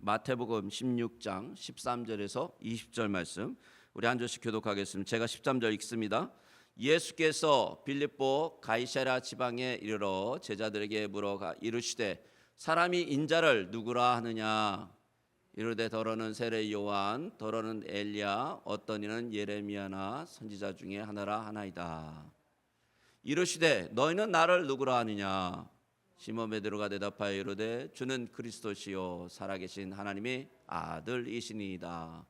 마태복음 16장 13절에서 20절 말씀 우리 한 절씩 교독하겠습니다. 제가 13절 읽습니다. 예수께서 빌립보 가이사랴 지방에 이르러 제자들에게 물어 이르시되 사람이 인자를 누구라 하느냐? 이르되 더러는 세례 요한, 더러는 엘리야, 어떤 이는 예레미야나 선지자 중에 하나라 하나이다. 이르시되 너희는 나를 누구라 하느냐? 시몬 베드로가 대답하여 이르되 주는 그리스도시요 살아계신 하나님의 아들이시니이다.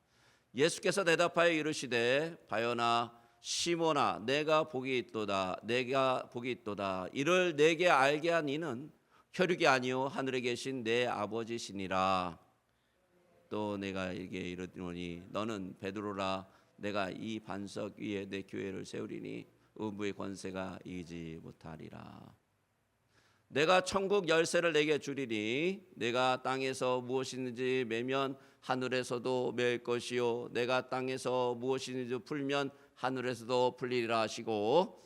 예수께서 대답하여 이르시되 바요나 시몬아 내가 복이 있도다. 이를 내게 알게 한 이는 혈육이 아니요 하늘에 계신 내 아버지시니라. 또 내가 이게 이르노니 너는 베드로라. 내가 이 반석 위에 내 교회를 세우리니 음부의 권세가 이기지 못하리라. 내가 천국 열쇠를 내게 주리니 내가 땅에서 무엇이든지 매면 하늘에서도 맬 것이요 내가 땅에서 무엇이든지 풀면 하늘에서도 풀리리라 하시고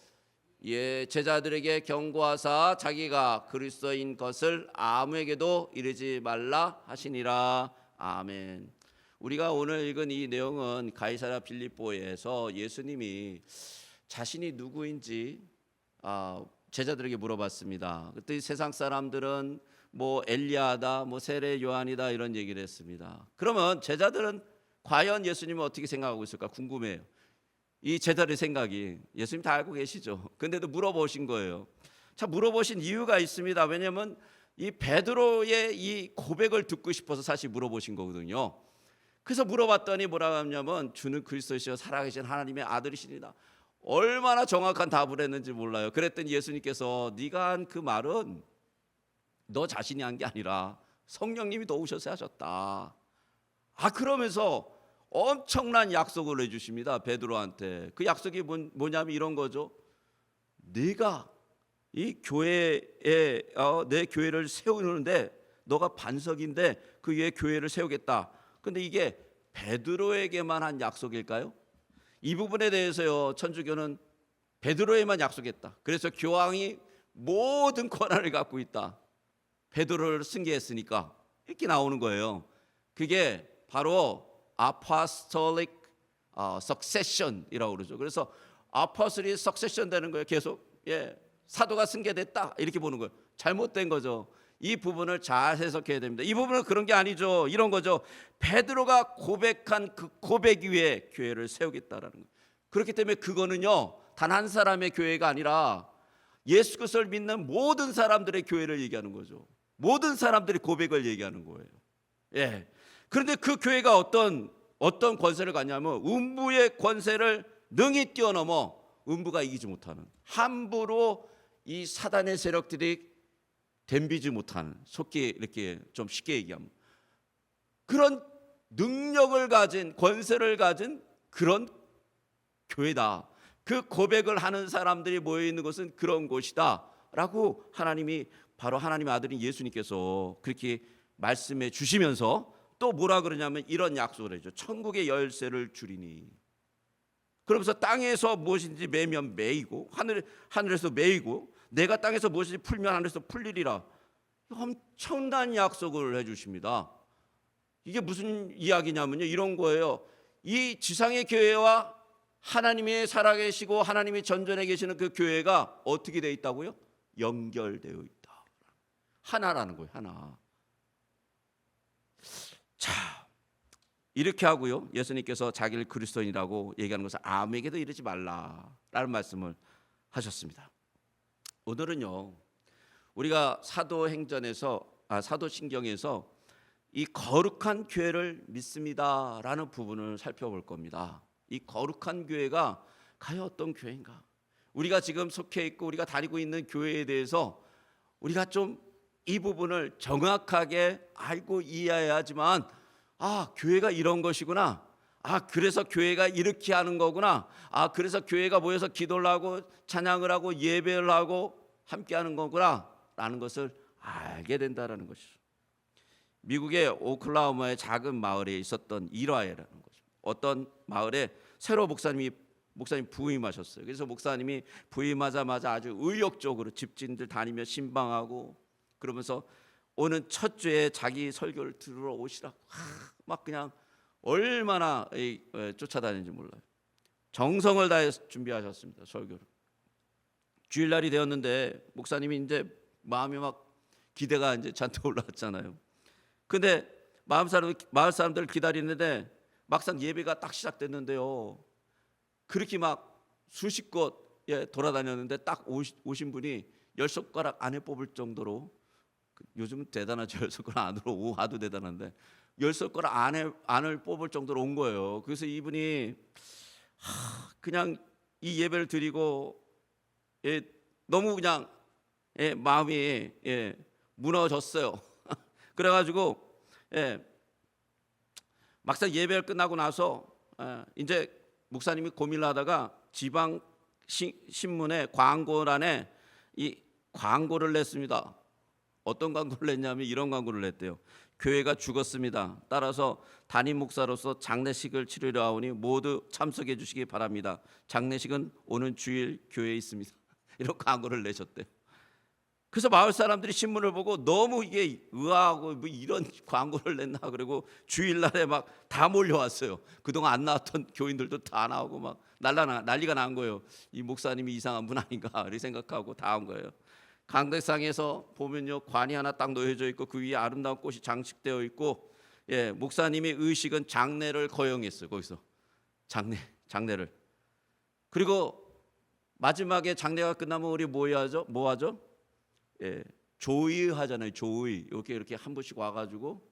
제자들에게 경고하사 자기가 그리스도인 것을 아무에게도 이르지 말라 하시니라. 아멘. 우리가 오늘 읽은 이 내용은 가이사랴 빌립보에서 예수님이 자신이 누구인지 제자들에게 물어봤습니다. 그때 세상 사람들은 뭐 엘리야다, 뭐 세례 요한이다 이런 얘기를 했습니다. 그러면 제자들은 과연 예수님을 어떻게 생각하고 있을까 궁금해요. 이 제자들의 생각이 예수님 다 알고 계시죠. 근데도 물어보신 거예요. 참 물어보신 이유가 있습니다. 왜냐하면 이 베드로의 이 고백을 듣고 싶어서 사실 물어보신 거거든요. 그래서 물어봤더니 뭐라고 하냐면 주는 그리스도시여 살아계신 하나님의 아들이시니다. 얼마나 정확한 답을 했는지 몰라요. 그랬더니 예수님께서 네가 한 그 말은 너 자신이 한 게 아니라 성령님이 도우셔서 하셨다. 그러면서 엄청난 약속을 해주십니다. 베드로한테. 그 약속이 뭐냐면 이런 거죠. 네가 이 교회에 내 교회를 세우는데 너가 반석인데 그 위에 교회를 세우겠다. 근데 이게 베드로에게만 한 약속일까요? 이 부분에 대해서요 천주교는 베드로에만 약속했다. 그래서 교황이 모든 권한을 갖고 있다. 베드로를 승계했으니까 이렇게 나오는 거예요. 그게 바로 apostolic succession이라고 그러죠. 그래서 아포스톨이 succession 되는 거예요. 계속 사도가 승계됐다 이렇게 보는 거예요. 잘못된 거죠. 이 부분을 잘 해석해야 됩니다. 이 부분은 그런 게 아니죠. 이런 거죠. 베드로가 고백한 그 고백 위에 교회를 세우겠다라는 거예요. 그렇기 때문에 그거는요 단 한 사람의 교회가 아니라 예수 그리스도를 믿는 모든 사람들의 교회를 얘기하는 거죠. 모든 사람들의 고백을 얘기하는 거예요. 그런데 그 교회가 어떤 권세를 갖냐면 음부의 권세를 능히 뛰어넘어 음부가 이기지 못하는, 함부로 이 사단의 세력들이 덤비지 못하는, 속기 이렇게 좀 쉽게 얘기하면 그런 능력을 가진, 권세를 가진 그런 교회다. 그 고백을 하는 사람들이 모여 있는 것은 그런 곳이다 라고 하나님이, 바로 하나님의 아들인 예수님께서 그렇게 말씀해 주시면서 또 뭐라 그러냐면 이런 약속을 해줘. 천국의 열쇠를 주리니. 그러면서 땅에서 무엇인지 매면 매이고 하늘에서 매이고 내가 땅에서 무엇인지 풀면 하늘에서 풀리리라. 엄청난 약속을 해주십니다. 이게 무슨 이야기냐면요 이런 거예요. 이 지상의 교회와 하나님이 살아계시고 하나님이 전전에 계시는 그 교회가 어떻게 되어 있다고요? 연결되어 있다. 하나라는 거예요. 하나. 자, 이렇게 하고요 예수님께서 자기를 그리스도인이라고 얘기하는 것을 아무에게도 이르지 말라라는 말씀을 하셨습니다. 오늘은요 우리가 사도신경에서 이 거룩한 교회를 믿습니다라는 부분을 살펴볼 겁니다. 이 거룩한 교회가 과연 어떤 교회인가? 우리가 지금 속해 있고 우리가 다니고 있는 교회에 대해서 우리가 좀 이 부분을 정확하게 알고 이해해야지만 교회가 이런 것이구나. 그래서 교회가 이렇게 하는 거구나. 그래서 교회가 모여서 기도를 하고 찬양을 하고 예배를 하고 함께 하는 거구나 라는 것을 알게 된다라는 것이죠. 미국의 오클라호마의 작은 마을에 있었던 일화라는 거죠. 어떤 마을에 새로 목사님 부임하셨어요. 그래서 목사님이 부임하자마자 아주 의욕적으로 집진들 다니며 신방하고 그러면서 오는 첫 주에 자기 설교를 들으러 오시라고 막 그냥 얼마나 쫓아다니는지 몰라요. 정성을 다해서 준비하셨습니다. 설교를. 주일날이 되었는데 목사님이 이제 마음이 막 기대가 이제 잔뜩 올라왔잖아요. 근데 마을 사람들을 기다리는데 막상 예배가 딱 시작됐는데요. 그렇게 막 수십 곳 돌아다녔는데 딱 오신 분이 10손가락 안에 뽑을 정도로, 요즘은 대단하죠. 10손가락 안으로 와도 대단한데 10손가락 안을 뽑을 정도로 온 거예요. 그래서 이분이 그냥 이 예배를 드리고 너무 그냥 마음이 무너졌어요. 그래가지고 막상 예배를 끝나고 나서 이제 목사님이 고민을 하다가 지방 신문에 광고란에 이 광고를 냈습니다. 어떤 광고를 냈냐면 이런 광고를 냈대요. 교회가 죽었습니다. 따라서 담임 목사로서 장례식을 치르려 하오니 모두 참석해 주시기 바랍니다. 장례식은 오는 주일 교회에 있습니다. 이런 광고를 내셨대요. 그래서 마을 사람들이 신문을 보고 너무 이게 의아하고 뭐 이런 광고를 냈나, 그리고 주일날에 막 다 몰려왔어요. 그동안 안 나왔던 교인들도 다 나오고 막 난리가 난 거예요. 이 목사님이 이상한 분 아닌가 이렇게 생각하고 다 온 거예요. 강대상에서 보면요, 관이 하나 딱 놓여져 있고 그 위에 아름다운 꽃이 장식되어 있고, 목사님의 의식은 장례를 거행했어요. 거기서 장례를. 그리고 마지막에 장례가 끝나면 우리 뭐 하죠? 조의 하잖아요. 조의. 이렇게 한 분씩 와가지고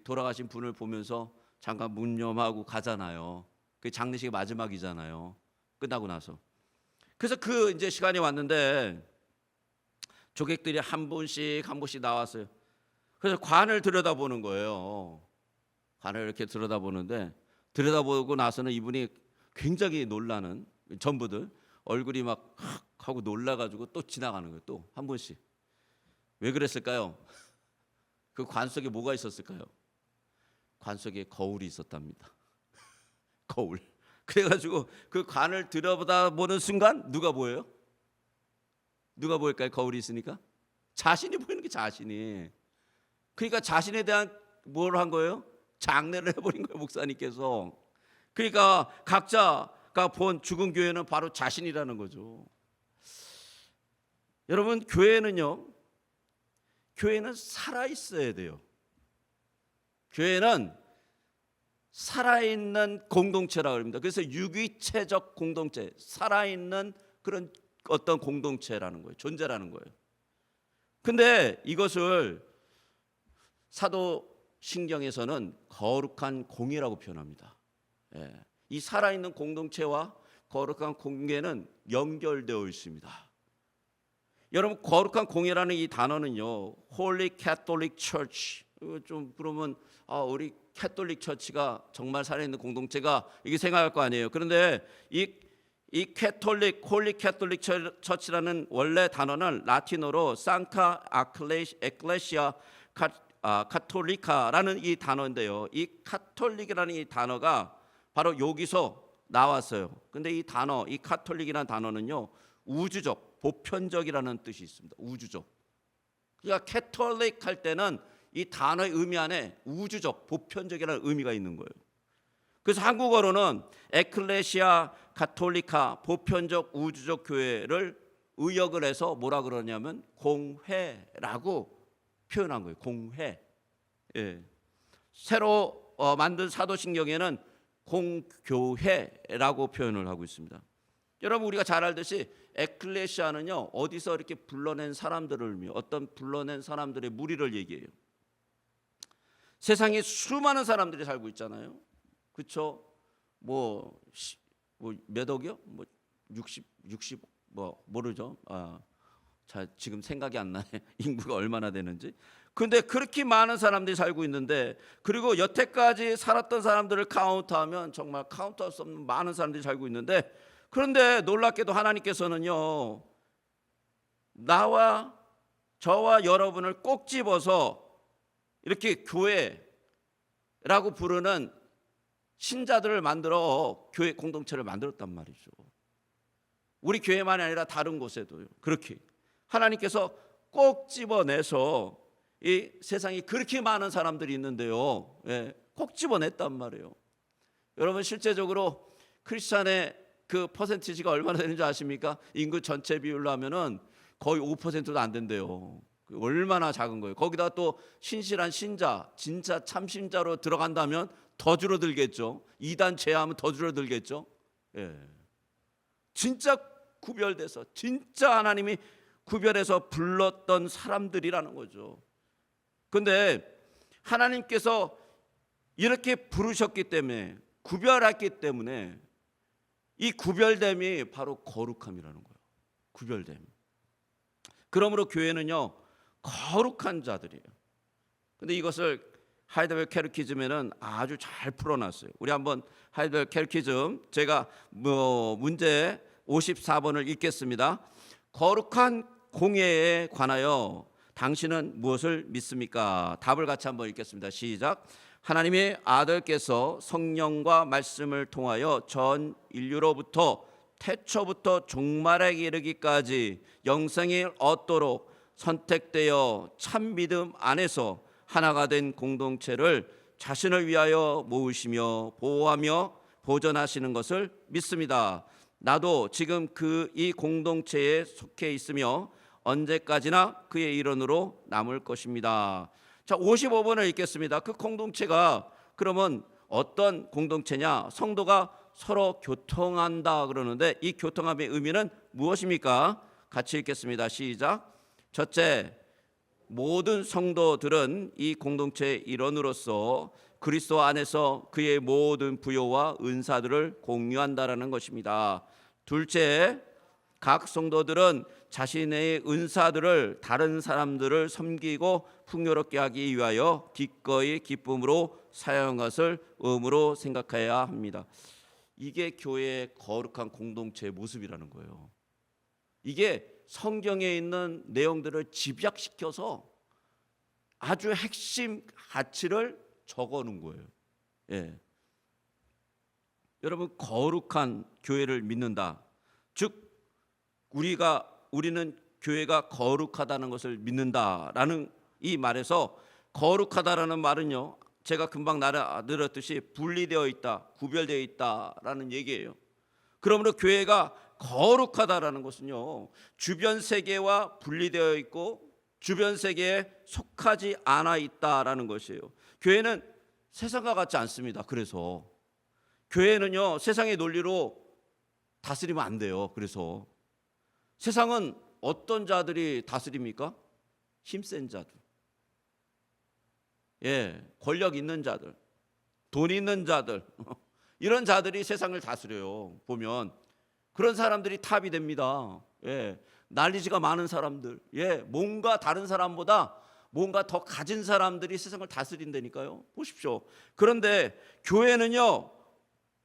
돌아가신 분을 보면서 잠깐 묵념하고 가잖아요. 그 장례식의 마지막이잖아요. 끝나고 나서. 그래서 그 이제 시간이 왔는데 조객들이 한 분씩 나왔어요. 그래서 관을 들여다보는 거예요. 관을 이렇게 들여다보는데, 들여다보고 나서는 이분이 굉장히 놀라는, 전부들 얼굴이 막 하고 놀라가지고 또 지나가는 거예요. 또 한 분씩. 왜 그랬을까요? 그 관 속에 뭐가 있었을까요? 관 속에 거울이 있었답니다. 거울. 그래가지고 그 관을 들여다보는 순간 누가 보여요? 누가 보일까요? 거울이 있으니까 자신이 보이는 게, 자신이. 그러니까 자신에 대한 뭘 한 거예요? 장례를 해버린 거예요, 목사님께서. 그러니까 각자가 본 죽은 교회는 바로 자신이라는 거죠. 여러분, 교회는 살아 있어야 돼요. 교회는 살아있는 공동체라고 합니다. 그래서 유기체적 공동체, 살아있는 그런 어떤 공동체라는 거예요. 존재라는 거예요. 근데 이것을 사도신경에서는 거룩한 공예라고 표현합니다. 이 살아있는 공동체와 거룩한 공예는 연결되어 있습니다. 여러분, 거룩한 공예라는 이 단어는요, Holy Catholic Church, 좀 부르면 우리 캐톨릭 처치가 정말 살아있는 공동체가, 이게 생각할 거 아니에요. 그런데 이 홀리 캐톨릭 처치라는 원래 단어는 라틴어로 산타 에클레시아 카톨리카라는 이 단어인데요. 이 카톨릭이라는 이 단어가 바로 여기서 나왔어요. 근데 이 단어, 이 카톨릭이라는 단어는요, 우주적, 보편적이라는 뜻이 있습니다. 우주적. 그러니까 캐톨릭 할 때는 이 단어의 의미 안에 우주적, 보편적이라는 의미가 있는 거예요. 그래서 한국어로는 에클레시아 카톨리카, 보편적 우주적 교회를 의역을 해서 뭐라 그러냐면 공회라고 표현한 거예요. 공회. 새로 만든 사도신경에는 공교회라고 표현을 하고 있습니다. 여러분, 우리가 잘 알듯이 에클레시아는요, 어디서 이렇게 불러낸 사람들을, 어떤 불러낸 사람들의 무리를 얘기해요. 세상에 수많은 사람들이 살고 있잖아요. 그렇죠? 몇 억이요? 60 모르죠. 자, 지금 생각이 안 나네. 인구가 얼마나 되는지. 근데 그렇게 많은 사람들이 살고 있는데, 그리고 여태까지 살았던 사람들을 카운트하면 정말 카운트할 수 없는 많은 사람들이 살고 있는데, 그런데 놀랍게도 하나님께서는요, 저와 여러분을 꼭 집어서 이렇게 교회라고 부르는 신자들을 만들어 교회 공동체를 만들었단 말이죠. 우리 교회만이 아니라 다른 곳에도요. 그렇게 하나님께서 꼭 집어내서 이 세상에 그렇게 많은 사람들이 있는데요, 꼭 집어냈단 말이에요. 여러분 실제적으로 크리스찬의 그 퍼센티지가 얼마나 되는지 아십니까? 인구 전체 비율로 하면은 거의 5%도 안 된대요. 얼마나 작은 거예요. 거기다 또 신실한 신자, 진짜 참신자로 들어간다면 더 줄어들겠죠. 이단 제하면 더 줄어들겠죠. 진짜 구별돼서 진짜 하나님이 구별해서 불렀던 사람들이라는 거죠. 그런데 하나님께서 이렇게 부르셨기 때문에, 구별했기 때문에 이 구별됨이 바로 거룩함이라는 거예요. 구별됨. 그러므로 교회는요, 거룩한 자들이에요. 근데 이것을 하이델베르 캐테키즘에는 아주 잘 풀어놨어요. 우리 한번 하이델베르 캐테키즘, 제가 문제 54번을 읽겠습니다. 거룩한 공예에 관하여 당신은 무엇을 믿습니까? 답을 같이 한번 읽겠습니다. 시작. 하나님의 아들께서 성령과 말씀을 통하여 전 인류로부터 태초부터 종말에 이르기까지 영생이 얻도록 선택되어 참 믿음 안에서 하나가 된 공동체를 자신을 위하여 모으시며 보호하며 보존하시는 것을 믿습니다. 나도 지금 이 공동체에 속해 있으며 언제까지나 그의 일원으로 남을 것입니다. 자, 55번을 읽겠습니다. 그 공동체가 그러면 어떤 공동체냐? 성도가 서로 교통한다 그러는데 이 교통함의 의미는 무엇입니까? 같이 읽겠습니다. 시작. 첫째, 모든 성도들은 이 공동체의 일원으로서 그리스도 안에서 그의 모든 부요와 은사들을 공유한다라는 것입니다. 둘째, 각 성도들은 자신의 은사들을 다른 사람들을 섬기고 풍요롭게 하기 위하여 기꺼이 기쁨으로 사용한 것을 의무로 생각해야 합니다. 이게 교회의 거룩한 공동체의 모습이라는 거예요. 이게 성경에 있는 내용들을 집약시켜서 아주 핵심 가치를 적어놓은 거예요. 여러분, 거룩한 교회를 믿는다. 즉 우리는 교회가 거룩하다는 것을 믿는다라는 이 말에서, 거룩하다라는 말은요, 제가 금방 들었듯이 분리되어 있다, 구별되어 있다라는 얘기예요. 그러므로 교회가 거룩하다라는 것은요, 주변 세계와 분리되어 있고 주변 세계에 속하지 않아 있다라는 것이에요. 교회는 세상과 같지 않습니다. 그래서 교회는요, 세상의 논리로 다스리면 안 돼요. 그래서 세상은 어떤 자들이 다스립니까? 힘센 자들, 권력 있는 자들, 돈 있는 자들, 이런 자들이 세상을 다스려요. 보면 그런 사람들이 탑이 됩니다. 난리지가 많은 사람들, 뭔가 다른 사람보다 뭔가 더 가진 사람들이 세상을 다스린다니까요. 보십시오. 그런데 교회는요,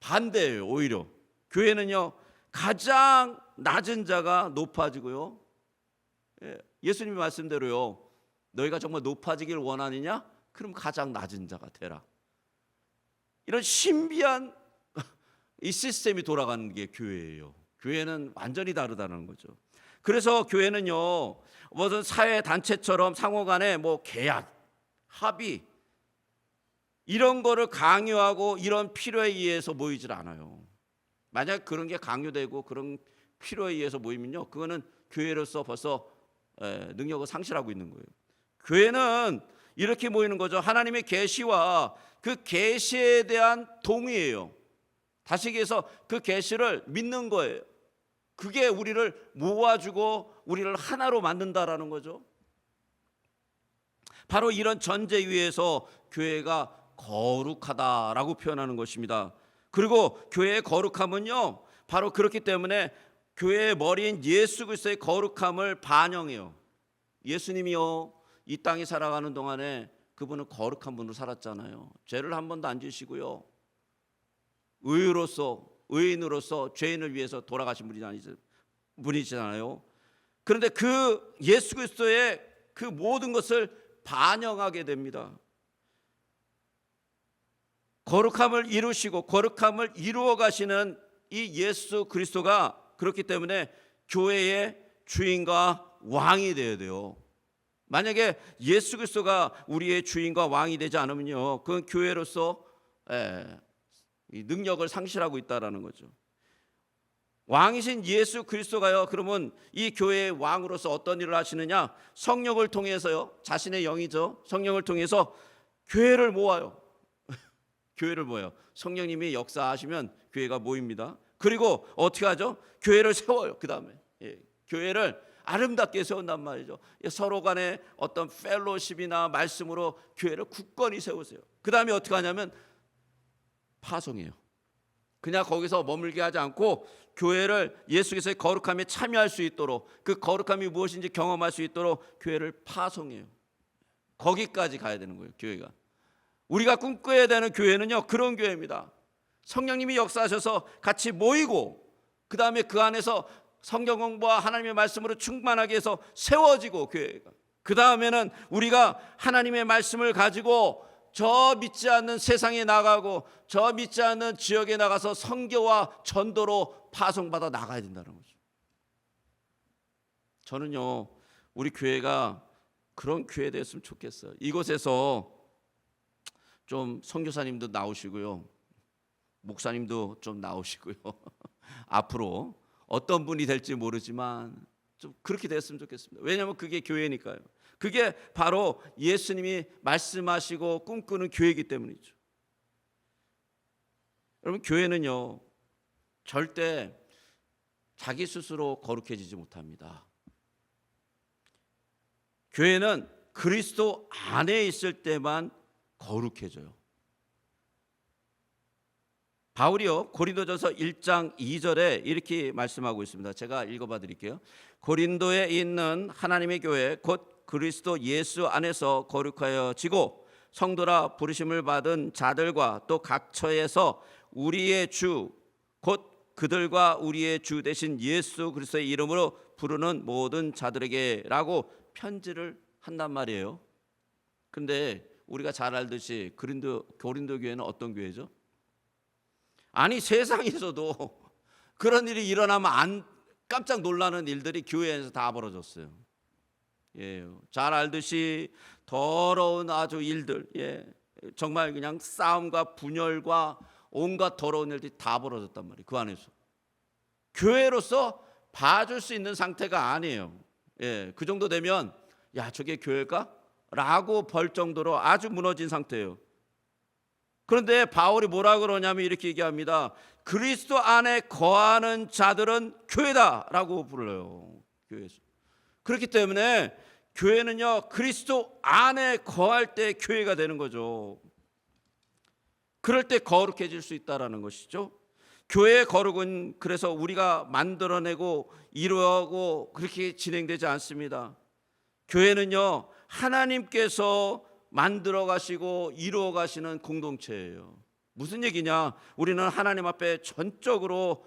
반대예요. 오히려 교회는요, 가장 낮은 자가 높아지고요. 예수님의 말씀대로요, 너희가 정말 높아지길 원하느냐? 그럼 가장 낮은 자가 되라. 이런 신비한 이 시스템이 돌아가는 게 교회예요. 교회는 완전히 다르다는 거죠. 그래서 교회는요, 무슨 사회 단체처럼 상호간에 계약, 합의 이런 거를 강요하고 이런 필요에 의해서 모이질 않아요. 만약 그런 게 강요되고 그런 필요에 의해서 모이면요, 그거는 교회로서 벌써 능력을 상실하고 있는 거예요. 교회는 이렇게 모이는 거죠. 하나님의 계시와 그 계시에 대한 동의예요. 다시 얘기해서 그 계시를 믿는 거예요. 그게 우리를 모아주고 우리를 하나로 만든다라는 거죠. 바로 이런 전제 위에서 교회가 거룩하다라고 표현하는 것입니다. 그리고 교회의 거룩함은요, 바로 그렇기 때문에 교회의 머리인 예수 그리스도의 거룩함을 반영해요. 예수님이요, 이 땅에 살아가는 동안에 그분은 거룩한 분으로 살았잖아요. 죄를 한 번도 안 지시고요, 의인으로서 죄인을 위해서 돌아가신 분이잖아요. 그런데 그 예수 그리스도의 그 모든 것을 반영하게 됩니다. 거룩함을 이루시고 거룩함을 이루어 가시는 이 예수 그리스도가 그렇기 때문에 교회의 주인과 왕이 되어야 돼요. 만약에 예수 그리스도가 우리의 주인과 왕이 되지 않으면요, 그건 교회로서 이 능력을 상실하고 있다라는 거죠. 왕이신 예수 그리스도가요, 그러면 이 교회의 왕으로서 어떤 일을 하시느냐? 성령을 통해서요, 자신의 영이죠, 성령을 통해서 교회를 모아요. 교회를 모여요. 성령님이 역사하시면 교회가 모입니다. 그리고 어떻게 하죠? 교회를 세워요. 그 다음에 교회를 아름답게 세운단 말이죠. 서로 간에 어떤 펠로십이나 말씀으로 교회를 굳건히 세우세요. 그 다음에 어떻게 하냐면 파송해요. 그냥 거기서 머물게 하지 않고 교회를 예수께서의 거룩함에 참여할 수 있도록, 그 거룩함이 무엇인지 경험할 수 있도록 교회를 파송해요. 거기까지 가야 되는 거예요. 교회가, 우리가 꿈꿔야 되는 교회는요, 그런 교회입니다. 성령님이 역사하셔서 같이 모이고, 그 다음에 그 안에서 성경 공부와 하나님의 말씀으로 충만하게 해서 세워지고, 교회가 그 다음에는 우리가 하나님의 말씀을 가지고 저 믿지 않는 세상에 나가고 저 믿지 않는 지역에 나가서 선교와 전도로 파송받아 나가야 된다는 거죠. 저는요, 우리 교회가 그런 교회 됐으면 좋겠어요. 이곳에서 좀 선교사님도 나오시고요, 목사님도 좀 나오시고요. 앞으로 어떤 분이 될지 모르지만 좀 그렇게 됐으면 좋겠습니다. 왜냐하면 그게 교회니까요. 그게 바로 예수님이 말씀하시고 꿈꾸는 교회이기 때문이죠. 여러분, 교회는요, 절대 자기 스스로 거룩해지지 못합니다. 교회는 그리스도 안에 있을 때만 거룩해져요. 바울이요, 고린도전서 1장 2절에 이렇게 말씀하고 있습니다. 제가 읽어봐 드릴게요. 고린도에 있는 하나님의 교회 곧 그리스도 예수 안에서 거룩하여지고 성도라 부르심을 받은 자들과 또 각 처에서 우리의 주 곧 그들과 우리의 주 되신 예수 그리스도의 이름으로 부르는 모든 자들에게라고 편지를 한단 말이에요. 근데 우리가 잘 알듯이 고린도 교회는 어떤 교회죠? 아니, 세상에서도 그런 일이 일어나면 깜짝 놀라는 일들이 교회에서 다 벌어졌어요. 잘 알듯이 더러운 아주 일들, 정말 그냥 싸움과 분열과 온갖 더러운 일들이 다 벌어졌단 말이에요. 그 안에서 교회로서 봐줄 수 있는 상태가 아니에요. 그 정도 되면 야, 저게 교회일까? 라고 벌 정도로 아주 무너진 상태예요. 그런데 바울이 뭐라 그러냐면 이렇게 얘기합니다. 그리스도 안에 거하는 자들은 교회다라고 불러요. 교회에서. 그렇기 때문에 교회는요, 그리스도 안에 거할 때 교회가 되는 거죠. 그럴 때 거룩해질 수 있다라는 것이죠. 교회의 거룩은 그래서 우리가 만들어내고 이루어가고 그렇게 진행되지 않습니다. 교회는요, 하나님께서 만들어 가시고 이루어 가시는 공동체예요. 무슨 얘기냐? 우리는 하나님 앞에 전적으로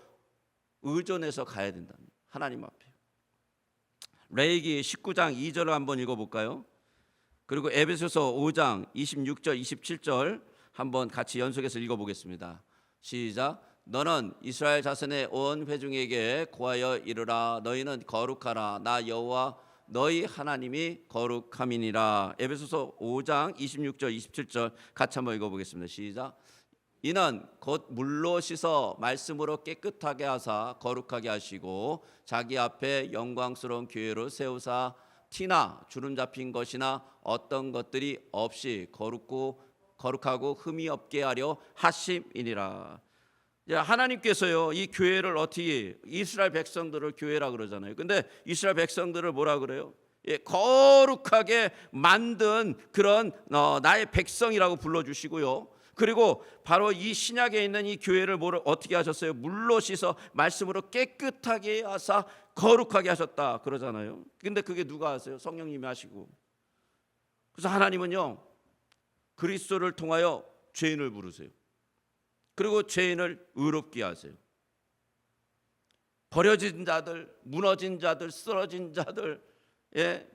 의존해서 가야 된다. 하나님 앞에. 레위기 19장 2절을 한번 읽어볼까요? 그리고 에베소서 5장 26절 27절 한번 같이 연속해서 읽어보겠습니다. 시작. 너는 이스라엘 자손의 온 회중에게 고하여 이르라. 너희는 거룩하라. 나 여호와 너희 하나님이 거룩함이니라. 에베소서 5장 26절 27절 같이 한번 읽어보겠습니다. 시작. 이는 곧 물로 씻어 말씀으로 깨끗하게 하사 거룩하게 하시고 자기 앞에 영광스러운 교회로 세우사 티나 주름 잡힌 것이나 어떤 것들이 없이 거룩하고 흠이 없게 하려 하심이니라. 하나님께서요, 이 교회를 어떻게, 이스라엘 백성들을 교회라 그러잖아요. 근데 이스라엘 백성들을 뭐라 그래요? 거룩하게 만든 그런 나의 백성이라고 불러주시고요. 그리고 바로 이 신약에 있는 이 교회를 어떻게 하셨어요? 물로 씻어 말씀으로 깨끗하게 하사 거룩하게 하셨다 그러잖아요. 근데 그게 누가 하세요? 성령님이 하시고. 그래서 하나님은요, 그리스도를 통하여 죄인을 부르세요. 그리고 죄인을 의롭게 하세요. 버려진 자들, 무너진 자들, 쓰러진 자들,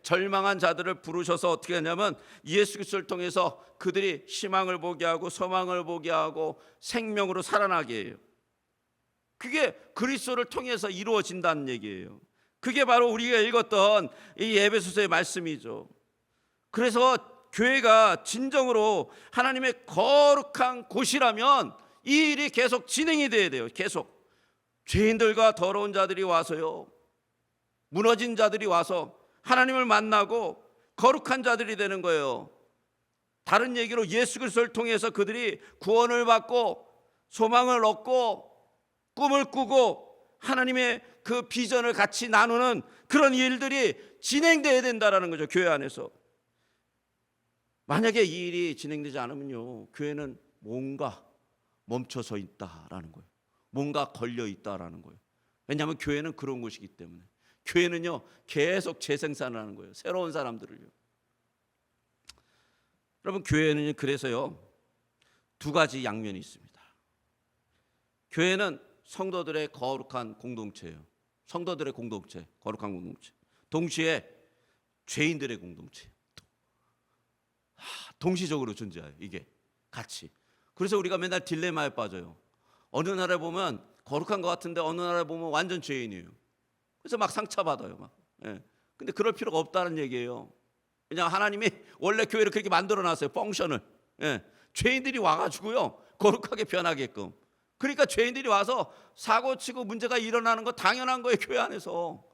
절망한 자들을 부르셔서 어떻게 하냐면 예수 그리스도를 통해서 그들이 희망을 보게 하고 소망을 보게 하고 생명으로 살아나게 해요. 그게 그리스도를 통해서 이루어진다는 얘기예요. 그게 바로 우리가 읽었던 이 에베소서의 말씀이죠. 그래서 교회가 진정으로 하나님의 거룩한 곳이라면 이 일이 계속 진행이 돼야 돼요. 계속 죄인들과 더러운 자들이 와서요, 무너진 자들이 와서 하나님을 만나고 거룩한 자들이 되는 거예요. 다른 얘기로 예수 그리스도를 통해서 그들이 구원을 받고 소망을 얻고 꿈을 꾸고 하나님의 그 비전을 같이 나누는 그런 일들이 진행돼야 된다는 거죠. 교회 안에서. 만약에 이 일이 진행되지 않으면요, 교회는 뭔가 멈춰서 있다라는 거예요. 뭔가 걸려 있다라는 거예요. 왜냐하면 교회는 그런 곳이기 때문에. 교회는요 계속 재생산을 하는 거예요. 새로운 사람들을요. 여러분, 교회는 그래서요 두 가지 양면이 있습니다. 교회는 성도들의 거룩한 공동체예요. 성도들의 공동체, 거룩한 공동체. 동시에 죄인들의 공동체. 동시적으로 존재해요. 이게 같이. 그래서 우리가 맨날 딜레마에 빠져요. 어느 나라에 보면 거룩한 것 같은데 어느 나라에 보면 완전 죄인이에요. 그래서 막 상처받아요. 막. 예. 근데 그럴 필요가 없다는 얘기예요. 왜냐하면 하나님이 원래 교회를 그렇게 만들어놨어요. 펑션을. 예. 죄인들이 와가지고요 거룩하게 변하게끔. 그러니까 죄인들이 와서 사고치고 문제가 일어나는 거 당연한 거예요. 교회 안에서.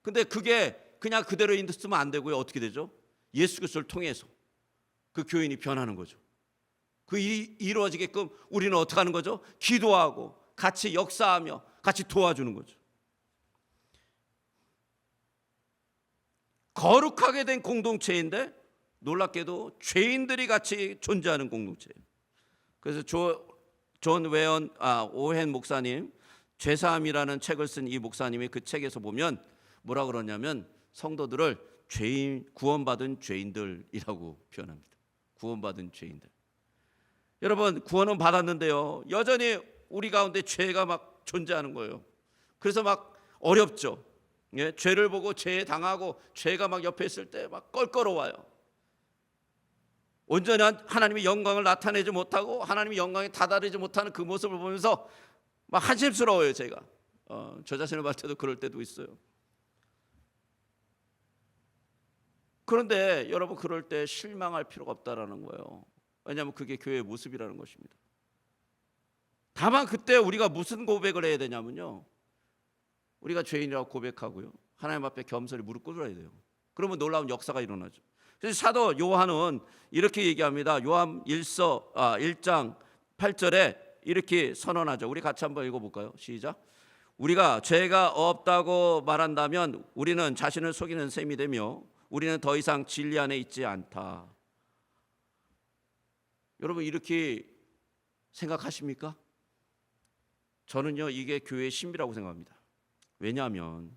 근데 그게 그냥 그대로 있으면 안 되고요. 어떻게 되죠? 예수 그리스도를 통해서 그 교인이 변하는 거죠. 그 일이 이루어지게끔 우리는 어떻게 하는 거죠? 기도하고 같이 역사하며 같이 도와주는 거죠. 거룩하게 된 공동체인데 놀랍게도 죄인들이 같이 존재하는 공동체예요. 그래서 존 오헨 목사님 죄사함이라는 책을 쓴 이 목사님이 그 책에서 보면 뭐라 그러냐면 성도들을 죄인, 구원받은 죄인들이라고 표현합니다. 구원받은 죄인들. 여러분, 구원은 받았는데요 여전히 우리 가운데 죄가 막 존재하는 거예요. 그래서 막 어렵죠. 예? 죄를 보고 죄에 당하고 죄가 막 옆에 있을 때 막 껄끄러워요. 온전한 하나님의 영광을 나타내지 못하고 하나님의 영광에 다다르지 못하는 그 모습을 보면서 막 한심스러워요. 제가 저 자신을 볼 때도 그럴 때도 있어요. 그런데 여러분, 그럴 때 실망할 필요가 없다라는 거예요. 왜냐하면 그게 교회의 모습이라는 것입니다. 다만 그때 우리가 무슨 고백을 해야 되냐면요, 우리가 죄인이라고 고백하고요 하나님 앞에 겸손히 무릎 꿇어야 돼요. 그러면 놀라운 역사가 일어나죠. 그래서 사도 요한은 이렇게 얘기합니다. 요한 1장 8절에 이렇게 선언하죠. 우리 같이 한번 읽어볼까요? 시작. 우리가 죄가 없다고 말한다면 우리는 자신을 속이는 셈이 되며 우리는 더 이상 진리 안에 있지 않다. 여러분, 이렇게 생각하십니까? 저는요 이게 교회의 신비라고 생각합니다. 왜냐하면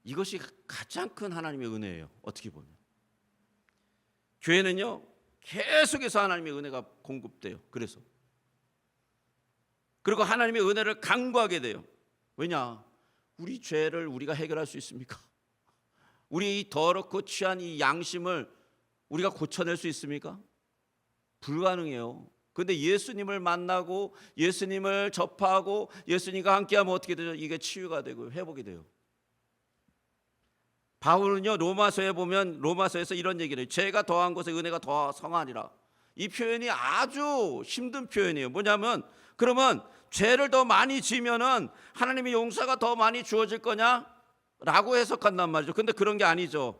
이것이 가장 큰 하나님의 은혜예요. 어떻게 보면 교회는요 계속해서 하나님의 은혜가 공급돼요. 그리고 하나님의 은혜를 간구하게 돼요. 왜냐? 우리 죄를 우리가 해결할 수 있습니까? 우리 이 더럽고 취한 이 양심을 우리가 고쳐낼 수 있습니까? 불가능해요. 그런데 예수님을 만나고 예수님을 접하고 예수님과 함께하면 어떻게 되죠? 이게 치유가 되고 회복이 돼요. 바울은요 로마서에 보면 로마서에서 이런 얘기를 해요. 죄가 더한 곳에 은혜가 더 성하니라. 이 표현이 아주 힘든 표현이에요. 뭐냐면 그러면 죄를 더 많이 지면은 하나님의 용서가 더 많이 주어질 거냐라고 해석한단 말이죠. 근데 그런 게 아니죠.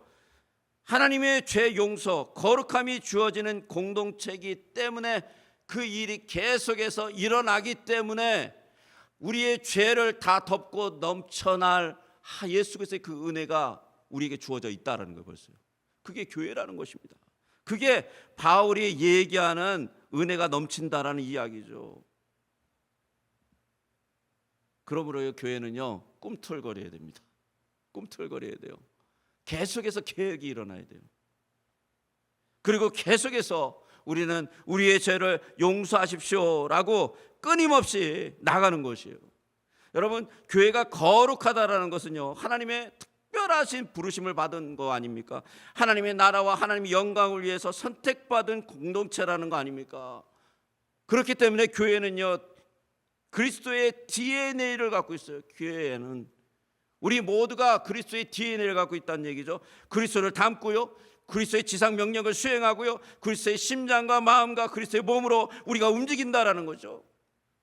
하나님의 죄 용서, 거룩함이 주어지는 공동체이기 때문에 그 일이 계속해서 일어나기 때문에 우리의 죄를 다 덮고 넘쳐날 예수 그리스도의 그 은혜가 우리에게 주어져 있다라는 거예요. 벌써요. 그게 교회라는 것입니다. 그게 바울이 얘기하는 은혜가 넘친다라는 이야기죠. 그러므로 교회는요 꿈틀거려야 됩니다. 꿈틀거려야 돼요. 계속해서 계획이 일어나야 돼요. 그리고 계속해서 우리는 우리의 죄를 용서하십시오라고 끊임없이 나가는 것이에요. 여러분, 교회가 거룩하다라는 것은요 하나님의 특별하신 부르심을 받은 거 아닙니까? 하나님의 나라와 하나님의 영광을 위해서 선택받은 공동체라는 거 아닙니까? 그렇기 때문에 교회는요 그리스도의 DNA를 갖고 있어요. 교회에는 우리 모두가 그리스도의 DNA를 갖고 있다는 얘기죠. 그리스도를 닮고요, 그리스도의 지상 명령을 수행하고요, 그리스도의 심장과 마음과 그리스도의 몸으로 우리가 움직인다라는 거죠.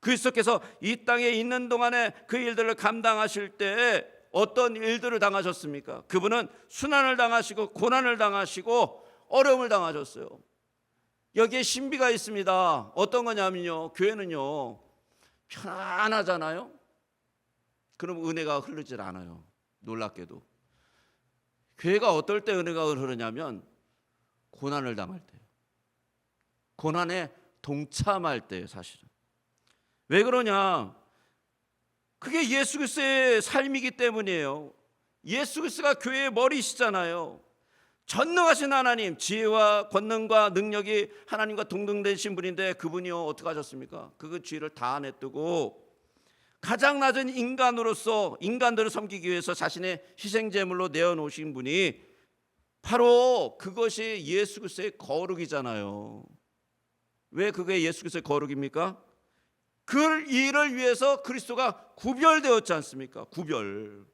그리스도께서 이 땅에 있는 동안에 그 일들을 감당하실 때 어떤 일들을 당하셨습니까? 그분은 순환을 당하시고 고난을 당하시고 어려움을 당하셨어요. 여기에 신비가 있습니다. 어떤 거냐면요, 교회는요 편안하잖아요. 그럼 은혜가 흐르질 않아요. 놀랍게도 교회가 어떨 때 은혜가 흐르냐면 고난을 당할 때요, 고난에 동참할 때예요. 사실은 왜 그러냐, 그게 예수 그리스도의 삶이기 때문이에요. 예수 그리스도가 교회의 머리시잖아요. 전능하신 하나님, 지혜와 권능과 능력이 하나님과 동등되신 분인데 그분이요 어떻게 하셨습니까? 그 지혜를 다 내뜨고 가장 낮은 인간으로서 인간들을 섬기기 위해서 자신의 희생제물로 내어놓으신 분이 바로 그것이 예수 그리스도의 거룩이잖아요. 왜 그게 예수 그리스도의 거룩입니까? 그 일을 위해서 그리스도가 구별되었지 않습니까? 구별.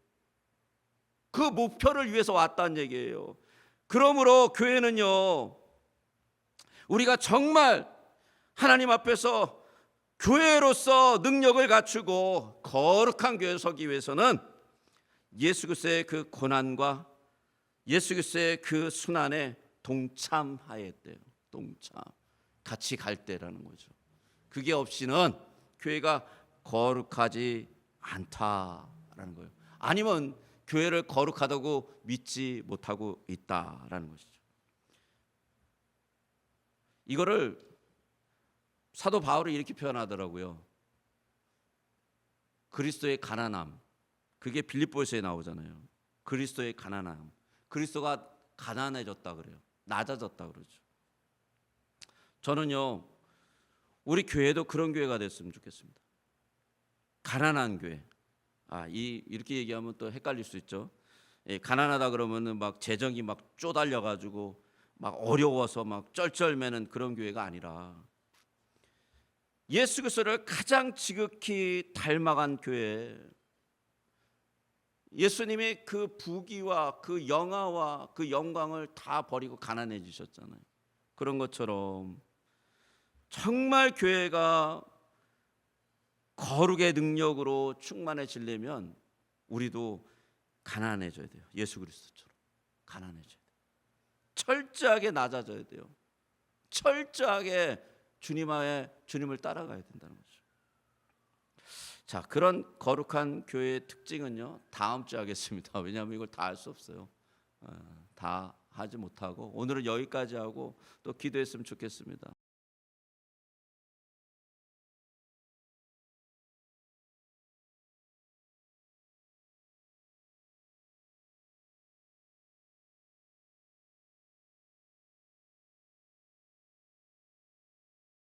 그 목표를 위해서 왔다는 얘기예요. 그러므로 교회는요, 우리가 정말 하나님 앞에서 교회로서 능력을 갖추고 거룩한 교회에 서기 위해서는 예수 그리스도의 그 고난과 예수 그리스도의 그 순환에 동참하여야 돼요. 동참. 같이 갈 때라는 거죠. 그게 없이는 교회가 거룩하지 않다라는 거예요. 아니면 교회를 거룩하다고 믿지 못하고 있다라는 것이죠. 이거를 사도 바울이 이렇게 표현하더라고요. 그리스도의 가난함. 그게 빌립보서에 나오잖아요. 그리스도의 가난함. 그리스도가 가난해졌다 그래요. 낮아졌다 그러죠. 저는요, 우리 교회도 그런 교회가 됐으면 좋겠습니다. 가난한 교회. 이렇게 얘기하면 또 헷갈릴 수 있죠. 가난하다 그러면은 막 재정이 막 쪼달려 가지고 막 어려워서 막 쩔쩔매는 그런 교회가 아니라 예수 그리스도를 가장 지극히 닮아간 교회. 예수님의 그 부귀와 그 영화와 그 영광을 다 버리고 가난해지셨잖아요. 그런 것처럼 정말 교회가 거룩의 능력으로 충만해지려면 우리도 가난해져야 돼요. 예수 그리스도처럼 가난해져야 돼요. 철저하게 낮아져야 돼요. 철저하게 주님을 따라가야 된다는 거죠. 자, 그런 거룩한 교회의 특징은요, 다음 주에 하겠습니다. 왜냐하면 이걸 다 할 수 없어요. 다 하지 못하고 오늘은 여기까지 하고 또 기도했으면 좋겠습니다.